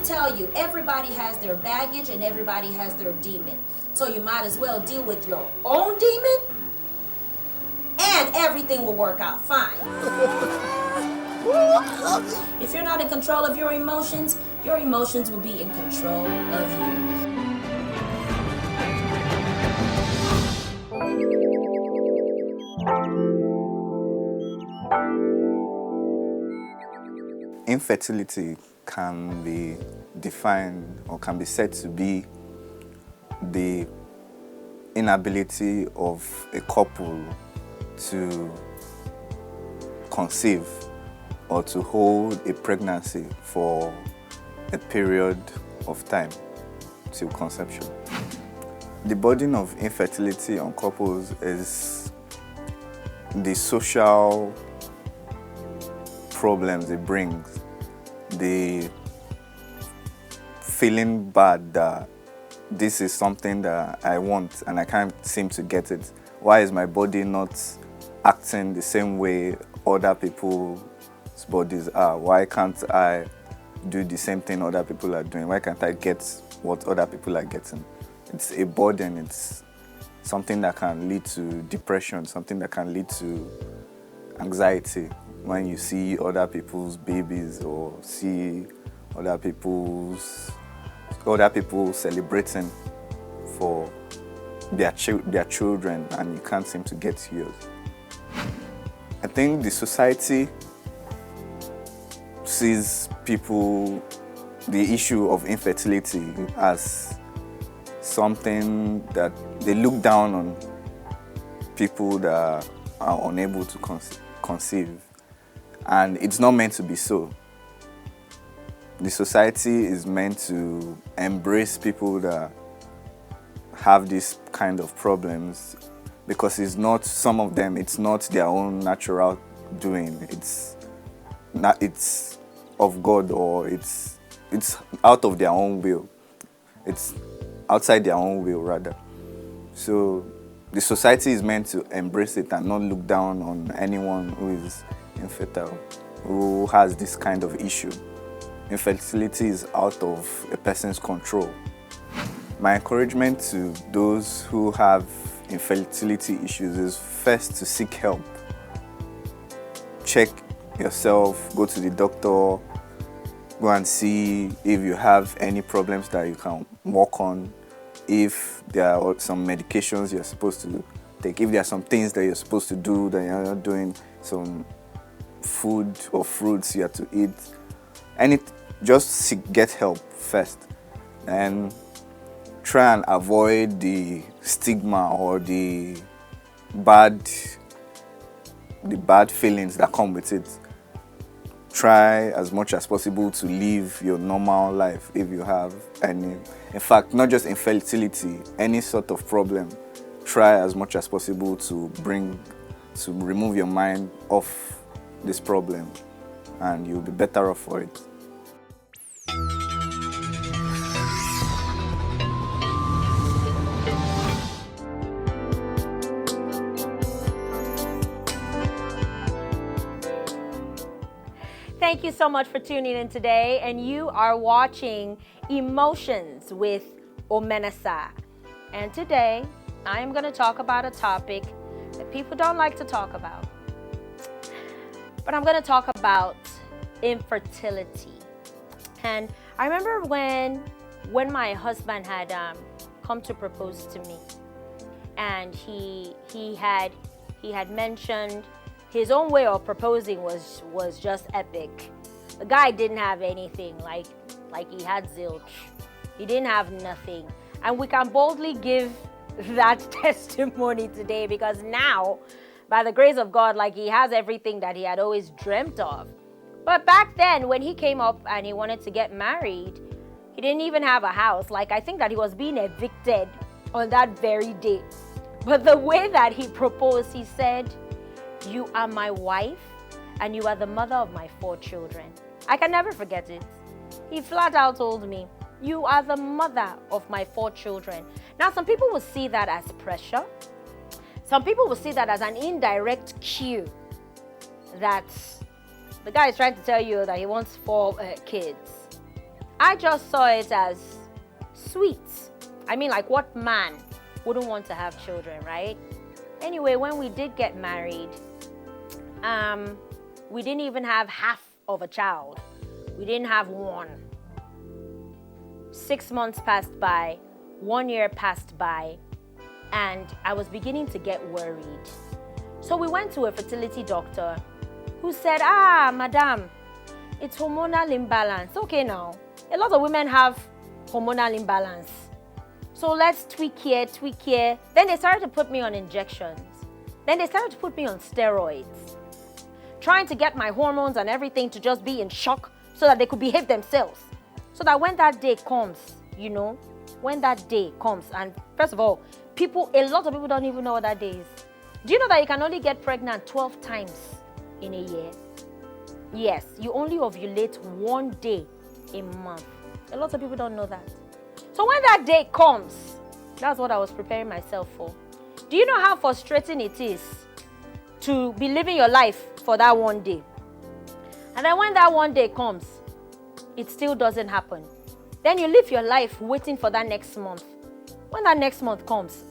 tell you, everybody has their baggage and everybody has their demon. So you might as well deal with your own demon and everything will work out fine. If you're not in control of your emotions will be in control of you. Infertility can be defined or can be said to be the inability of a couple to conceive or to hold a pregnancy for a period of time till conception. The burden of infertility on couples is the social problems it brings, the feeling bad that this is something that I want and I can't seem to get it. Why is my body not acting the same way other people's bodies are? Why can't I do the same thing other people are doing? Why can't I get what other people are getting? It's a burden. It's something that can lead to depression, something that can lead to anxiety when you see other people's babies or see other people celebrating for their children and you can't seem to get yours. I think the society sees the issue of infertility as something that they look down on people that are unable to conceive. And it's not meant to be so. The society is meant to embrace people that have this kind of problems because it's not their own natural doing. It's of God, or it's out of their own will. It's outside their own will rather. So the society is meant to embrace it and not look down on anyone who is infertile, who has this kind of issue. Infertility is out of a person's control. My encouragement to those who have infertility issues is first to seek help. Check yourself, go to the doctor, go and see if you have any problems that you can work on, if there are some medications you're supposed to take, if there are some things that you're supposed to do that you're not doing, some food or fruits you have to eat. Just get help first, and try and avoid the stigma or the bad feelings that come with it. Try as much as possible to live your normal life if you have any. In fact, not just infertility, any sort of problem. Try as much as possible to remove your mind off this problem, and you'll be better off for it. Thank you so much for tuning in today, and you are watching Emotions with Omenesa. And today, I am going to talk about a topic that people don't like to talk about. But I'm going to talk about infertility. And I remember when my husband had come to propose to me, and he had mentioned his own way of proposing was just epic. The guy didn't have anything, like he had zilch. He didn't have nothing. And we can boldly give that testimony today, because now, by the grace of God, he has everything that he had always dreamt of. But back then, when he came up and he wanted to get married, he didn't even have a house. I think that he was being evicted on that very day. But the way that he proposed, he said, "You are my wife, and you are the mother of my 4 children." I can never forget it. He flat out told me, "You are the mother of my 4 children." Now, some people will see that as pressure. Some people will see that as an indirect cue that the guy is trying to tell you that he wants 4 kids. I just saw it as sweet. I mean, like, what man wouldn't want to have children, right? Anyway, when we did get married, we didn't even have half of a child. We didn't have one. 6 months passed by, 1 year passed by, and I was beginning to get worried. So we went to a fertility doctor who said, madam, it's hormonal imbalance. Okay, now, a lot of women have hormonal imbalance. So let's tweak here, tweak here. Then they started to put me on injections. Then they started to put me on steroids, trying to get my hormones and everything to just be in shock so that they could behave themselves. So that when that day comes, when that day comes, and first of all, a lot of people don't even know what that day is. Do you know that you can only get pregnant 12 times in a year? Yes, you only ovulate 1 day a month. A lot of people don't know that. So when that day comes, that's what I was preparing myself for. Do you know how frustrating it is to be living your life for that 1 day? And then when that 1 day comes, it still doesn't happen. Then you live your life waiting for that next month. When that next month comes,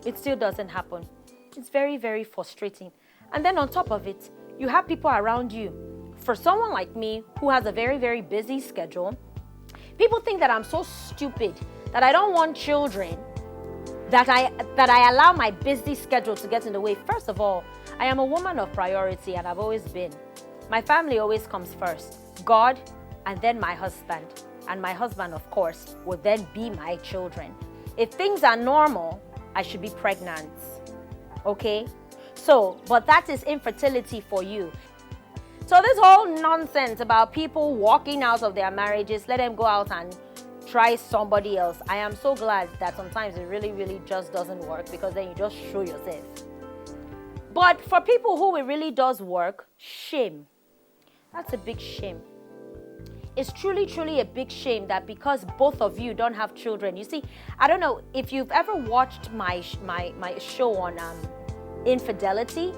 it still doesn't happen. It's very, very frustrating. And then on top of it, you have people around you. For someone like me who has a very, very busy schedule, people think that I'm so stupid that I don't want children, that I allow my busy schedule to get in the way. First of all, I am a woman of priority, and I've always been. My family always comes first. God, and then my husband. And my husband, of course, will then be my children. If things are normal, I should be pregnant. Okay? So, but that is infertility for you. So this whole nonsense about people walking out of their marriages, let them go out and try somebody else. I am so glad that sometimes it really, really just doesn't work, because then you just show yourself. But for people who it really does work, shame. That's a big shame. It's truly, truly a big shame that because both of you don't have children. You see, I don't know if you've ever watched my show on infidelity.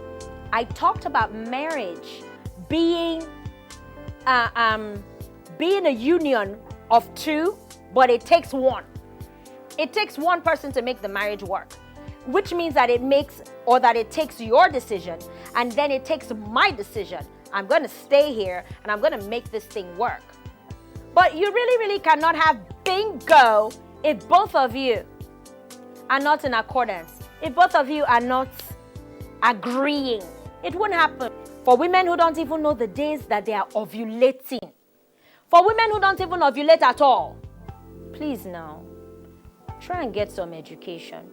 I talked about marriage being a union of two, but it takes one. It takes one person to make the marriage work, which means that it takes your decision, and then it takes my decision. I'm going to stay here and I'm going to make this thing work. But you really, really cannot have bingo if both of you are not in accordance, if both of you are not agreeing. It won't happen. For women who don't even know the days that they are ovulating, for women who don't even ovulate at all, please now, try and get some education.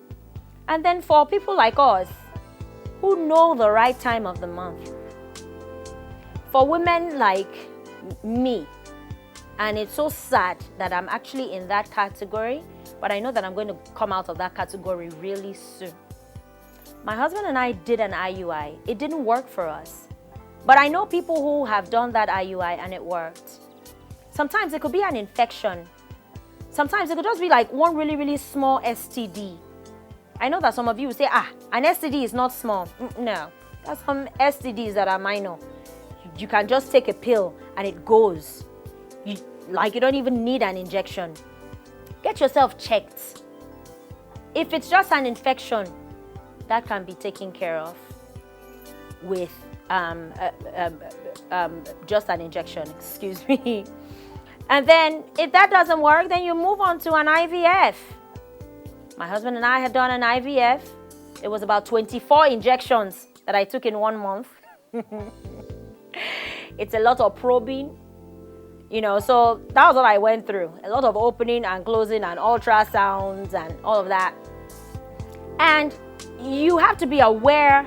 And then for people like us who know the right time of the month, for women like me, and it's so sad that I'm actually in that category, but I know that I'm going to come out of that category really soon. My husband and I did an IUI. It didn't work for us. But I know people who have done that IUI and it worked. Sometimes it could be an infection. Sometimes it could just be like one really, really small STD. I know that some of you will say, an STD is not small. No, there's some STDs that are minor. You can just take a pill and it goes. You don't even need an injection. Get yourself checked. If it's just an infection, that can be taken care of with just an injection, excuse me. And then if that doesn't work, then you move on to an IVF. My husband and I had done an IVF. It was about 24 injections that I took in 1 month. It's a lot of probing, so that was what I went through. A lot of opening and closing and ultrasounds and all of that. And you have to be aware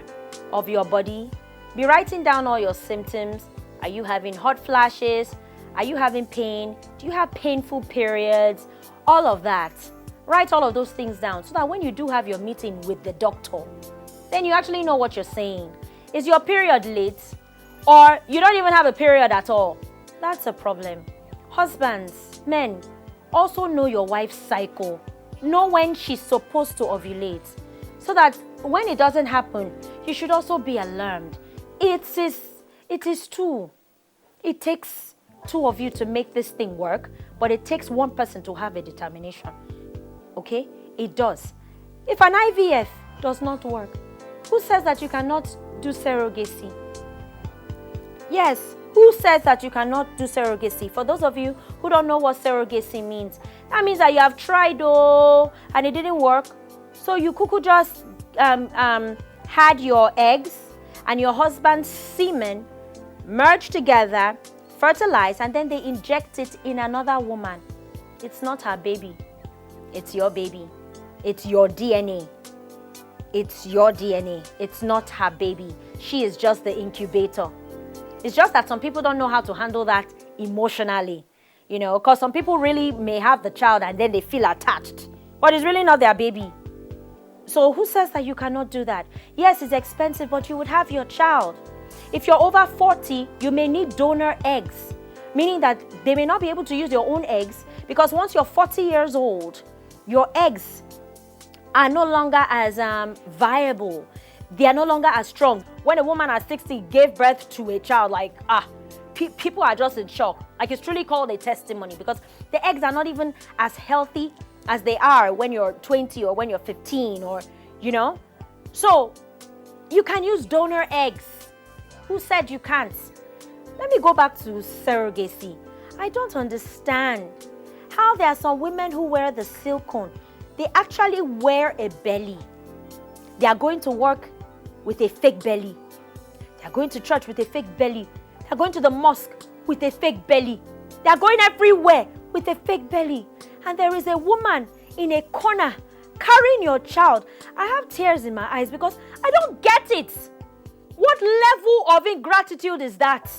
of your body. Be writing down all your symptoms. Are you having hot flashes? Are you having pain? Do you have painful periods? All of that. Write all of those things down so that when you do have your meeting with the doctor, then you actually know what you're saying. Is your period late? Or you don't even have a period at all? That's a problem. Husbands, men, also know your wife's cycle. Know when she's supposed to ovulate. So that when it doesn't happen, you should also be alarmed. It is true. It takes two of you to make this thing work, but it takes one person to have a determination. Okay? It does. If an IVF does not work, who says that you cannot do surrogacy? Yes, who says that you cannot do surrogacy? For those of you who don't know what surrogacy means, that means that you have tried and it didn't work. So you could just had your eggs and your husband's semen merged together, fertilized, and then they inject it in another woman. It's not her baby. It's your baby. It's your DNA. It's your DNA. It's not her baby. She is just the incubator. It's just that some people don't know how to handle that emotionally, because some people really may have the child and then they feel attached, but it's really not their baby. So who says that you cannot do that? Yes, it's expensive, but you would have your child. If you're over 40, you may need donor eggs, meaning that they may not be able to use your own eggs, because once you're 40 years old, your eggs are no longer as viable. They are no longer as strong. When a woman at 60 gave birth to a child, people are just in shock. It's truly called a testimony, because the eggs are not even as healthy as they are when you're 20 or when you're 15 So you can use donor eggs. Who said you can't? Let me go back to surrogacy. I don't understand how there are some women who wear the silicone. They actually wear a belly. They are going to work with a fake belly. They are going to church with a fake belly. They are going to the mosque with a fake belly. They are going everywhere with a fake belly. And there is a woman in a corner carrying your child. I have tears in my eyes because I don't get it. What level of ingratitude is that?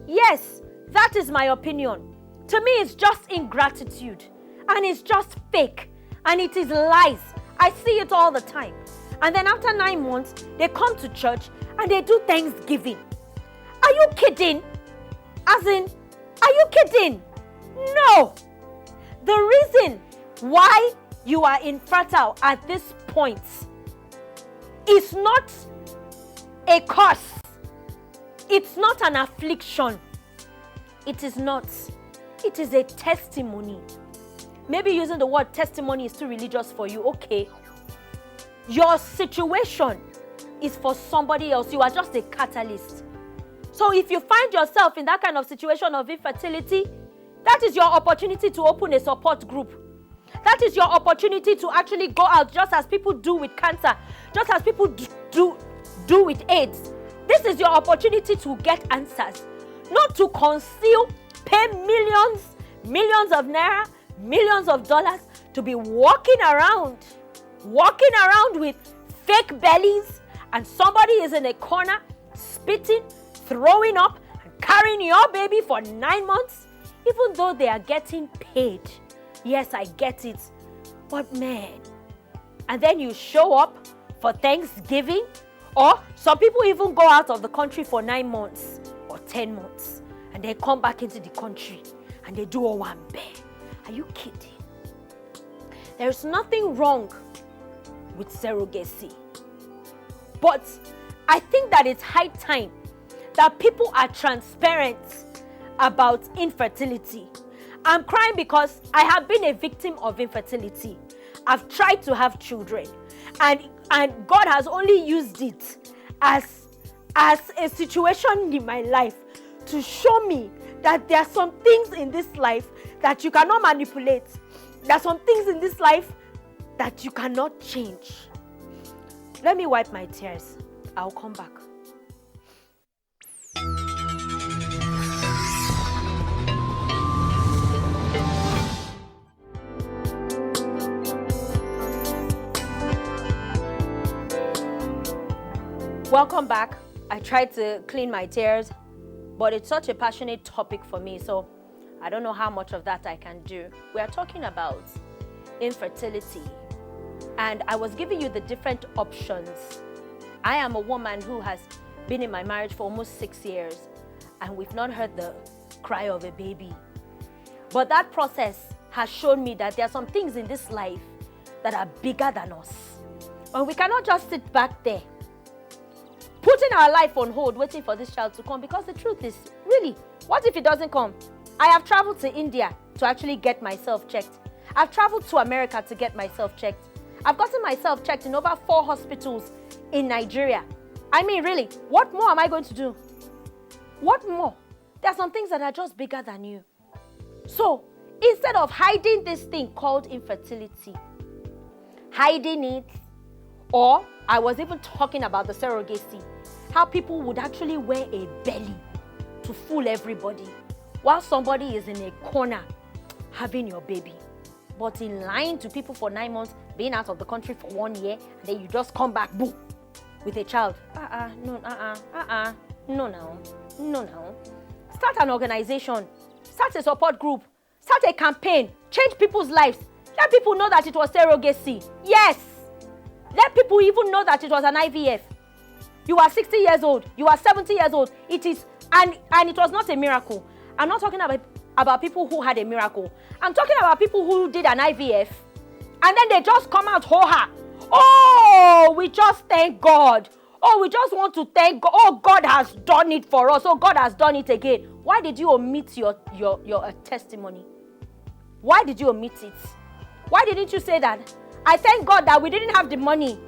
Yes, that is my opinion. To me, it's just ingratitude. And it's just fake. And it is lies. I see it all the time. And then after 9 months, they come to church and they do Thanksgiving. Are you kidding? As in, are you kidding? No. The reason why you are infertile at this point is not a curse. It's not an affliction. It is not. It is a testimony. Maybe using the word testimony is too religious for you. Okay. Your situation is for somebody else. You are just a catalyst. So if you find yourself in that kind of situation of infertility, that is your opportunity to open a support group. That is your opportunity to actually go out, just as people do with cancer, just as people do with AIDS. This is your opportunity to get answers, not to conceal, pay millions of naira, millions of dollars to be walking around with fake bellies, and somebody is in a corner spitting, throwing up, and carrying your baby for 9 months, even though they are getting paid. Yes, I get it. But man, and then you show up for Thanksgiving, or some people even go out of the country for 9 months or 10 months, and they come back into the country and they do a one bear. Are you kidding? There's nothing wrong with surrogacy. But I think that it's high time that people are transparent about infertility. I'm crying because I have been a victim of infertility. I've tried to have children, and God has only used it as a situation in my life to show me that there are some things in this life that you cannot manipulate. There are some things in this life that you cannot change. Let me wipe my tears. I'll come back. Welcome back. I tried to clean my tears, but it's such a passionate topic for me, so I don't know how much of that I can do. We are talking about infertility, and I was giving you the different options. I am a woman who has been in my marriage for almost 6 years, and we've not heard the cry of a baby. But that process has shown me that there are some things in this life that are bigger than us. And we cannot just sit back there, putting our life on hold, waiting for this child to come, because the truth is, really, what if it doesn't come? I have traveled to India to actually get myself checked. I've traveled to America to get myself checked. I've gotten myself checked in over 4 hospitals in Nigeria. I mean, really, what more am I going to do? What more? There are some things that are just bigger than you. So, instead of hiding this thing called infertility, hiding it, or I was even talking about the surrogacy, how people would actually wear a belly to fool everybody while somebody is in a corner having your baby. But in lying to people for 9 months, being out of the country for 1 year, and then you just come back, boom, with a child. No. Start an organization, start a support group, start a campaign, change people's lives. Let people know that it was surrogacy. Yes. Let people even know that it was an IVF. You are 60 years old, you are 70 years old. It is, and it was not a miracle. I'm not talking about people who had a miracle. I'm talking about people who did an IVF and then they just come out ho-ha. Oh, we just thank God. Oh, we just want to thank God. Oh, God has done it for us. Oh, God has done it again. Why did you omit your testimony? Why did you omit it? Why didn't you say that? I thank God that we didn't have the money.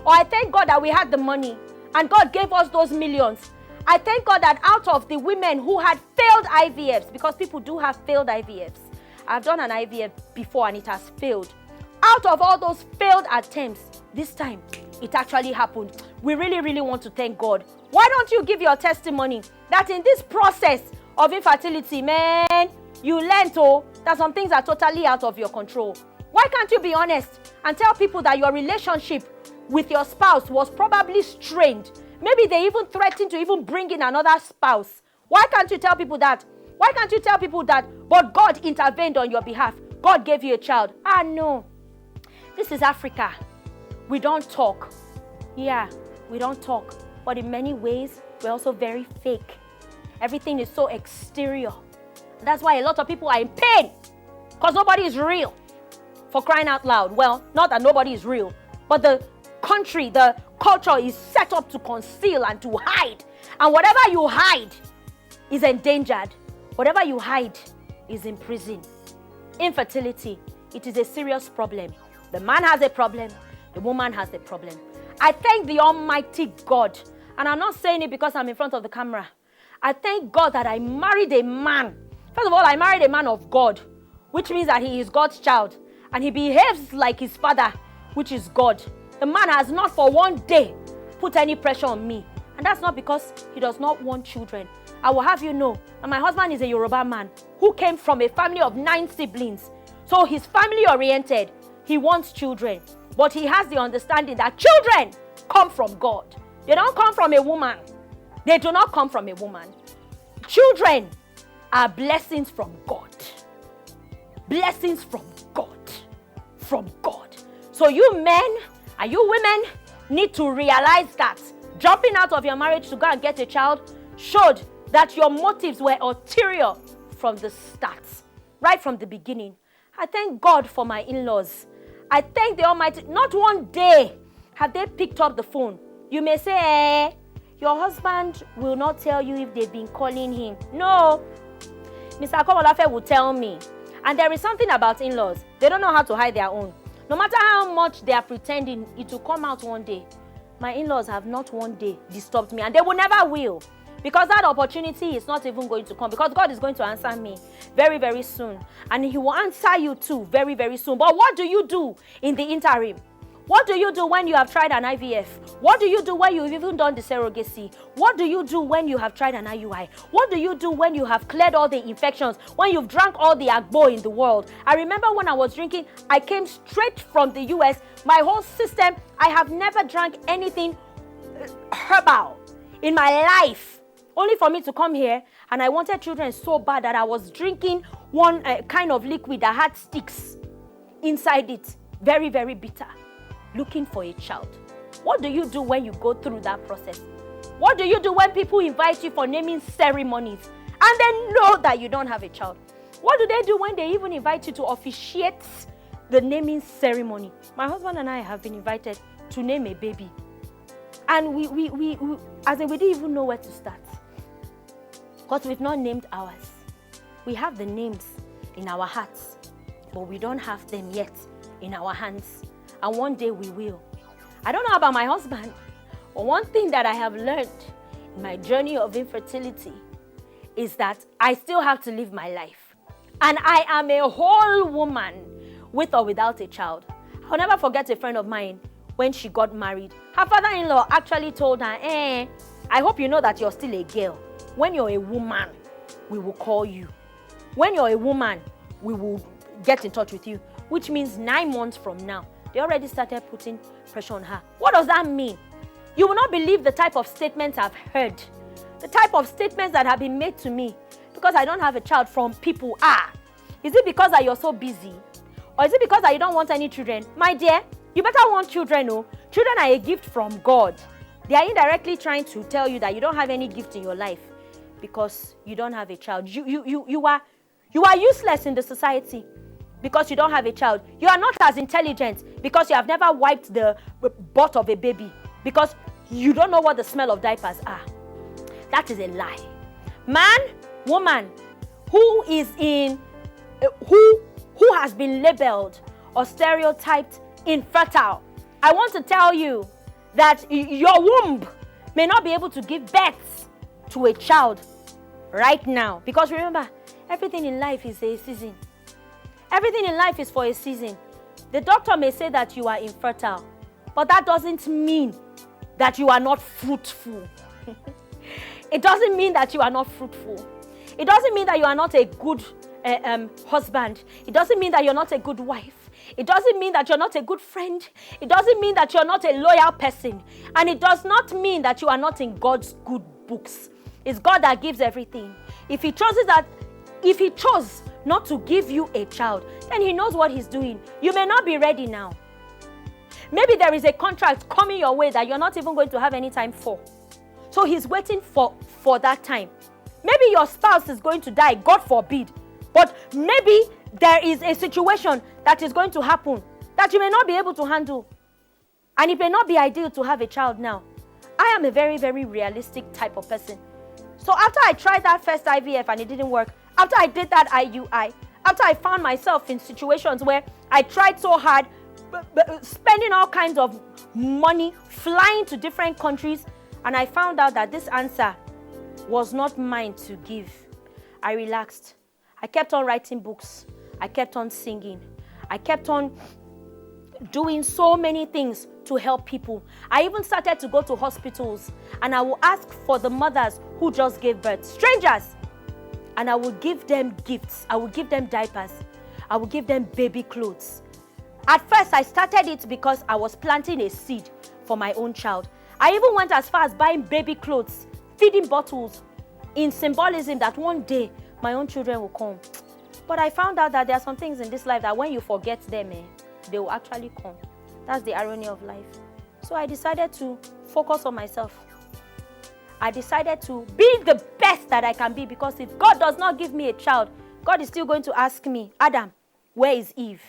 Or I thank God that we had the money and God gave us those millions. I thank God that out of the women who had failed IVFs, because people do have failed IVFs. I've done an IVF before and it has failed. Out of all those failed attempts, this time it actually happened. We really, really want to thank God. Why don't you give your testimony that in this process of infertility, man, you learned that some things are totally out of your control. Why can't you be honest and tell people that your relationship with your spouse was probably strained? Maybe they even threatened to even bring in another spouse. Why can't you tell people that? Why can't you tell people that, but God intervened on your behalf? God gave you a child. No. This is Africa. We don't talk. Yeah, we don't talk. But in many ways, we're also very fake. Everything is so exterior. That's why a lot of people are in pain. Because nobody is real. For crying out loud. Well, not that nobody is real. But the country, the culture is set up to conceal and to hide. And whatever you hide is endangered. Whatever you hide is in prison. Infertility, it is a serious problem. The man has a problem. The woman has a problem. I thank the Almighty God. And I'm not saying it because I'm in front of the camera. I thank God that I married a man. First of all, I married a man of God, which means that he is God's child. And he behaves like his father, which is God. The man has not for one day put any pressure on me. And that's not because he does not want children. I will have you know that my husband is a Yoruba man who came from a family of 9 siblings. So he's family oriented. He wants children. But he has the understanding that children come from God. They don't come from a woman. They do not come from a woman. Children are blessings from God. Blessings from God. From God. So you men and you women need to realize that jumping out of your marriage to go and get a child showed that your motives were ulterior from the start, right from the beginning. I thank God for my in-laws. I thank the Almighty. Not one day have they picked up the phone. You may say, your husband will not tell you if they've been calling him. No. Mr. Akomolafe will tell me. And there is something about in-laws. They don't know how to hide their own. No matter how much they are pretending, it will come out one day. My in-laws have not one day disturbed me, and they will never will. Because that opportunity is not even going to come. Because God is going to answer me very, very soon. And he will answer you too very, very soon. But what do you do in the interim? What do you do when you have tried an IVF? What do you do when you've even done the surrogacy? What do you do when you have tried an IUI? What do you do when you have cleared all the infections? When you've drank all the agbo in the world? I remember when I was drinking, I came straight from the US. My whole system, I have never drank anything herbal in my life. Only for me to come here, and I wanted children so bad that I was drinking one kind of liquid that had sticks inside it. Very, very bitter. Looking for a child. What do you do when you go through that process? What do you do when people invite you for naming ceremonies and they know that you don't have a child? What do they do when they even invite you to officiate the naming ceremony? My husband and I have been invited to name a baby. And we didn't even know where to start. Because we've not named ours. We have the names in our hearts, but we don't have them yet in our hands. And one day we will. I don't know about my husband, but one thing that I have learned in my journey of infertility is that I still have to live my life. And I am a whole woman with or without a child. I'll never forget a friend of mine when she got married. Her father-in-law actually told her, I hope you know that you're still a girl. When you're a woman, we will call you. When you're a woman, we will get in touch with you. Which means 9 months from now, they already started putting pressure on her. What does that mean? You will not believe the type of statements I've heard. The type of statements that have been made to me because I don't have a child from people. Is it because that you're so busy? Or is it because that you don't want any children? My dear, you better want children, oh. Children are a gift from God. They are indirectly trying to tell you that you don't have any gift in your life because you don't have a child. You are useless in the society because you don't have a child. You are not as intelligent because you have never wiped the butt of a baby because you don't know what the smell of diapers are. That is a lie. Man, woman, who has been labeled or stereotyped infertile, I want to tell you that your womb may not be able to give birth to a child right now. Because remember, everything in life is a season. Everything in life is for a season. The doctor may say that you are infertile, but that doesn't mean that you are not fruitful. It doesn't mean that you are not fruitful. It doesn't mean that you are not a good husband. It doesn't mean that you're not a good wife. It doesn't mean that you're not a good friend. It doesn't mean that you're not a loyal person. And it does not mean that you are not in God's good books. It's God that gives everything. If he chose not to give you a child, then he knows what he's doing. You may not be ready now. Maybe there is a contract coming your way that you're not even going to have any time for. So he's waiting for that time. Maybe your spouse is going to die, God forbid. But maybe there is a situation that is going to happen that you may not be able to handle. And it may not be ideal to have a child now. I am a very, very realistic type of person. So after I tried that first IVF and it didn't work, after I did that IUI, after I found myself in situations where I tried so hard, spending all kinds of money, flying to different countries, and I found out that this answer was not mine to give, I relaxed. I kept on writing books. I kept on singing. I kept on doing so many things to help people. I even started to go to hospitals and I will ask for the mothers who just gave birth, strangers, and I will give them gifts. I will give them diapers. I will give them baby clothes. At first, I started it because I was planting a seed for my own child. I even went as far as buying baby clothes, feeding bottles, in symbolism that one day my own children will come. But I found out that there are some things in this life that when you forget them, they will actually come. That's the irony of life. So I decided to focus on myself. I decided to be the best that I can be, because if God does not give me a child, God is still going to ask me, Adam, where is Eve?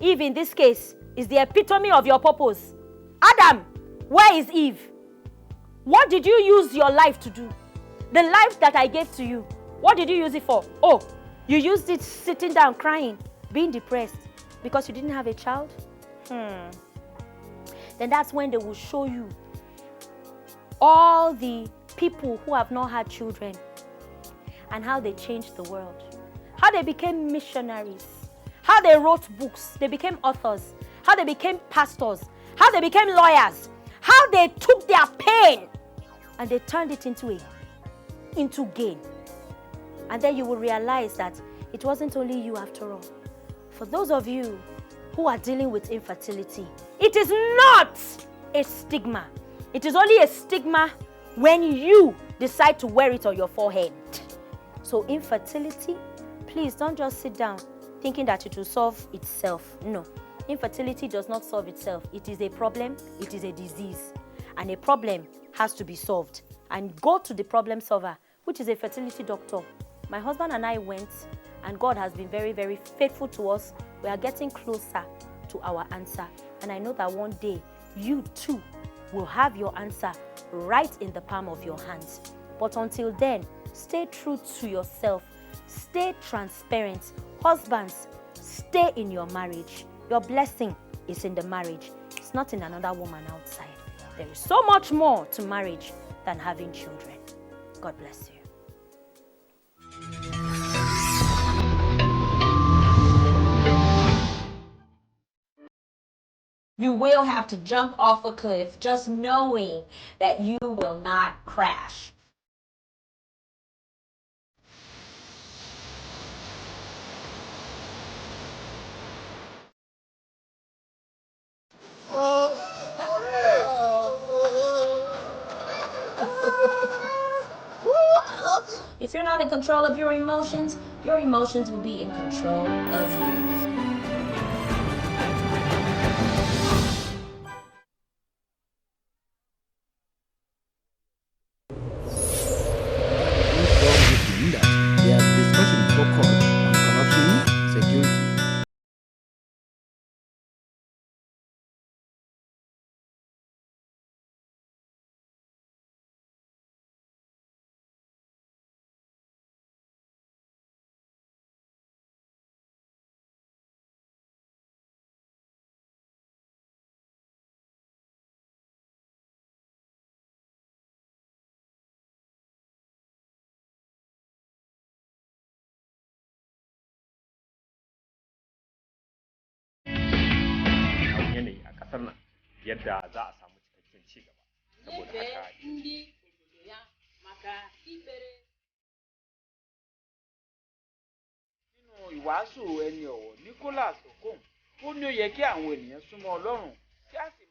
Eve in this case is the epitome of your purpose. Adam, where is Eve? What did you use your life to do? The life that I gave to you, what did you use it for? Oh, you used it sitting down crying, being depressed because you didn't have a child? Then that's when they will show you all the people who have not had children and how they changed the world, how they became missionaries, how they wrote books, they became authors, how they became pastors, how they became lawyers, how they took their pain and they turned it into gain. And then you will realize that it wasn't only you after all. For those of you who are dealing with infertility, it is not a stigma. It is only a stigma when you decide to wear it on your forehead. So infertility, please don't just sit down thinking that it will solve itself. No, infertility does not solve itself. It is a problem, it is a disease. And a problem has to be solved. And go to the problem solver, which is a fertility doctor. My husband and I went, and God has been very, very faithful to us. We are getting closer to our answer. And I know that one day, you too will have your answer right in the palm of your hands. But until then, stay true to yourself Stay transparent. Husbands, stay in your marriage. Your blessing is in the marriage. It's not in another woman outside. There is so much more to marriage than having children. God bless you. You will have to jump off a cliff just knowing that you will not crash. If you're not in control of your emotions will be in control of you. Their discussion focused on corruption, security, yanayi a ƙasar nan yadda za a samu cikakken ci gaba saboda haka nínú ìwàásù ẹni ọ̀wọ̀ Nicholas Okon ó ní ó yẹ kí àwọn ènìyàn súnmọ́ Ọlọ́run kí á sì